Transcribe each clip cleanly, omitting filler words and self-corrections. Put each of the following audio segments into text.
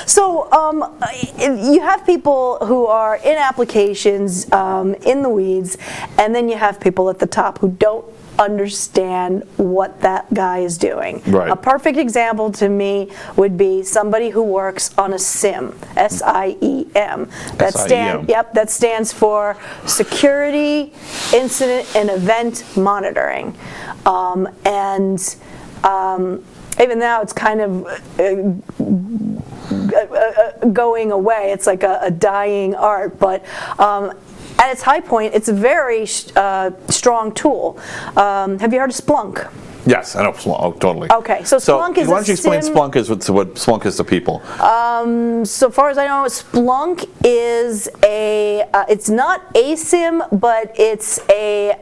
So you have people who are in applications, in the weeds, and then you have people at the top who don't understand what that guy is doing. Right. A perfect example to me would be somebody who works on a SIEM, SIEM. That stands for Security Incident and Event Monitoring. Even now it's kind of going away. It's like a dying art, but at its high point, it's a very strong tool. Have you heard of Splunk? Yes, I know Splunk. Oh, totally. Okay, so Splunk is why don't you explain SIEM. Splunk is what Splunk is to people? So far as I know, Splunk is it's not a SIEM, but it's a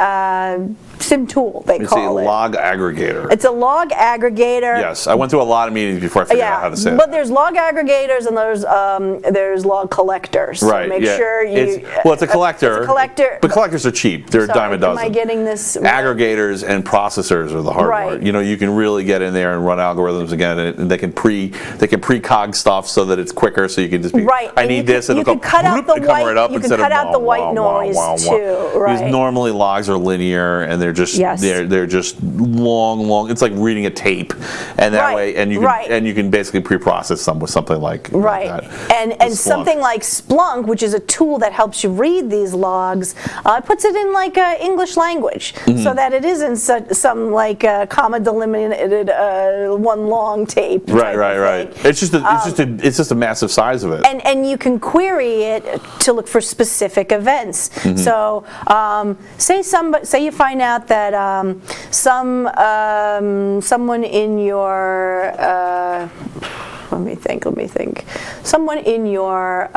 SIEM tool, they call it. It's a log aggregator. It's a log aggregator. Yes, I went through a lot of meetings before I figured out how to say it. But there's log aggregators and there's log collectors. So right. make sure you. It's a collector. It's a collector. But collectors are cheap. They're a dime a dozen. Am I getting this? Aggregators and processors are the hard part. You know, you can really get in there and run algorithms again, and they can precog stuff so that it's quicker. So you can just be I need this, and it'll go cut out the white. Right up You can instead cut of out the white noise too. Right. Because normally logs are linear and they're just they're just long. It's like reading a tape, and that way, and you can basically pre-process them with something like that. And something like Splunk, which is a tool that helps you read these logs, puts it in like English language, so that it isn't some like comma delimited one long tape. Right. It's just a massive size of it. And you can query it to look for specific events. So say you find out that someone in your let me think. Someone in your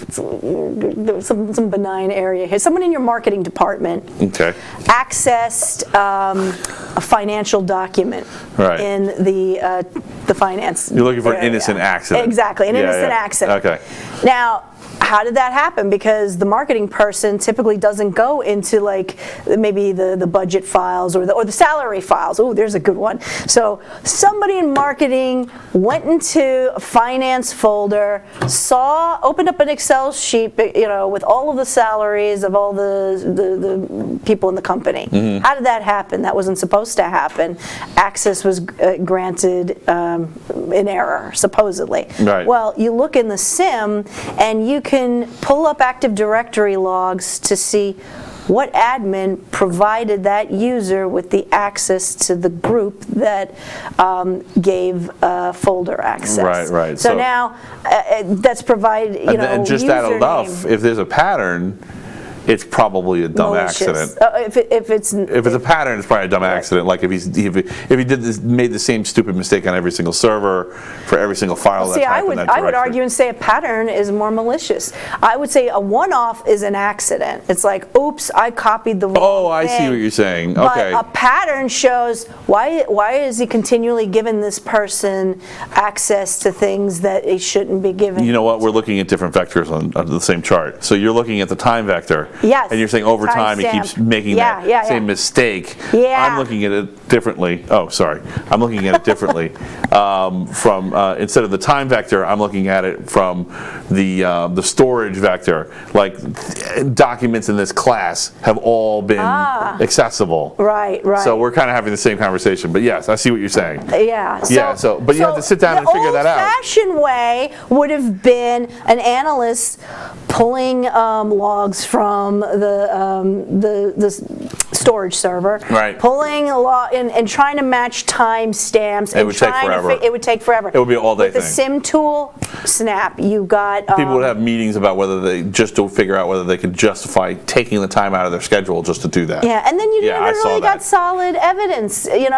some benign area here. Someone in your marketing department accessed a financial document in the finance. You're looking for area. an innocent accident. Exactly, an innocent accident. Okay. Now, how did that happen? Because the marketing person typically doesn't go into like maybe the budget files or the salary files. Oh, there's a good one. So somebody in marketing went into a finance folder, opened up an Excel sheet, with all of the salaries of all the people in the company. How did that happen? That wasn't supposed to happen. Access was granted in error, supposedly. Right. Well, you look in the SIEM and you can pull up Active Directory logs to see what admin provided that user with the access to the group that gave folder access. Right. So now that's provided, and just that enough, if there's a pattern, it's probably a dumb accident. If it's a pattern, it's probably a dumb accident. Like if he made the same stupid mistake on every single server for every single file. See, I would argue and say a pattern is more malicious. I would say a one-off is an accident. It's like, oops, I copied the wrong thing. Oh, I see what you're saying. Okay. But a pattern shows why is he continually giving this person access to things that he shouldn't be given. You know what? We're looking at different vectors on the same chart. So you're looking at the time vector. Yes. And you're saying over time he keeps making that same mistake. Yeah. I'm looking at it differently. Oh, sorry. I'm looking at it differently. From instead of the time vector, I'm looking at it from the storage vector. Like documents in this class have all been accessible. Right. So we're kind of having the same conversation. But yes, I see what you're saying. Yeah. But you have to sit down and figure that out. The old-fashioned way would have been an analyst pulling logs from the storage server, pulling a log and trying to match time stamps. It would take forever. It would take forever. It would be an all-day thing. With the SIEM tool, snap. You got people would have meetings about whether they just to figure out whether they could justify taking the time out of their schedule just to do that. Yeah, and then you never really got solid evidence. It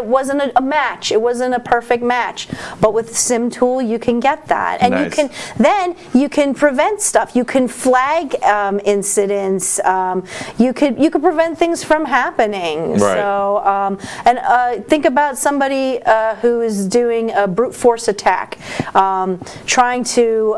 wasn't a match. It wasn't a perfect match. But with the SIEM tool, you can get that, and you can prevent stuff. You can flag incidents. You could prevent things from happening. Right. So and think about somebody who is doing a brute force attack, trying to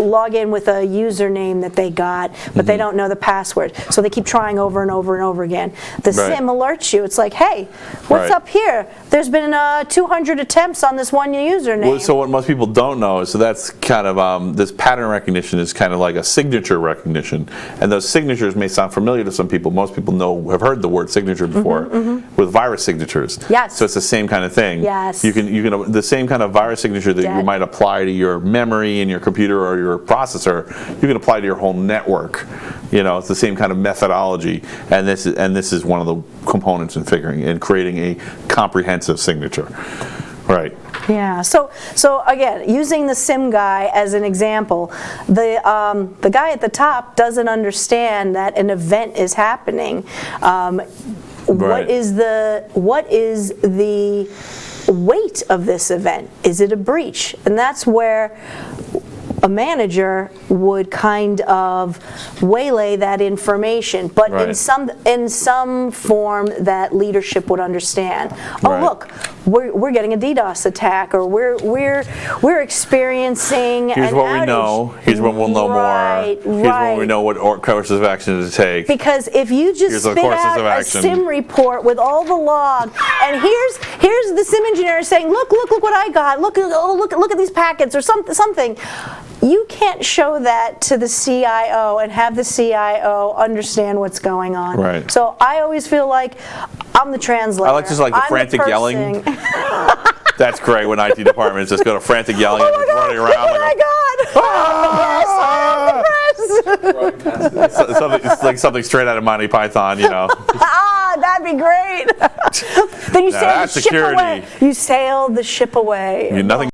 log in with a username that they got, but they don't know the password. So they keep trying over and over and over again. The SIEM alerts you. It's like, hey, what's up here? There's been 200 attempts on this one username. Well, so what most people don't know is, so that's kind of, this pattern recognition is kind of like a signature recognition. And those signatures may sound familiar to some people. Most people have heard the word signature before with virus signatures. Yes. So it's the same kind of thing. Yes. You can the same kind of virus signature that you might apply to your memory in your computer or your processor, you can apply to your whole network. It's the same kind of methodology, and this is one of the components in creating a comprehensive signature. Right. Yeah. So again, using the SIM guy as an example, the guy at the top doesn't understand that an event is happening. What is the weight of this event? Is it a breach? And that's where a manager would kind of waylay that information, but in some form that leadership would understand. Oh, look, we're getting a DDoS attack, or we're experiencing Here's an what outage. we know. Here's when we'll know more. Here's when we know what courses of action to take. Because if you just spit out a SIM report with all the log, and here's the SIM engineer saying, look what I got. Look at these packets or something. You can't show that to the CIO and have the CIO understand what's going on. Right. So I always feel like I'm the translator. I like just like the frantic yelling. That's great when IT departments just go to frantic yelling and running around. Oh my God! It's like something straight out of Monty Python, That'd be great. Then you sail the ship away. You sail the ship away. Nothing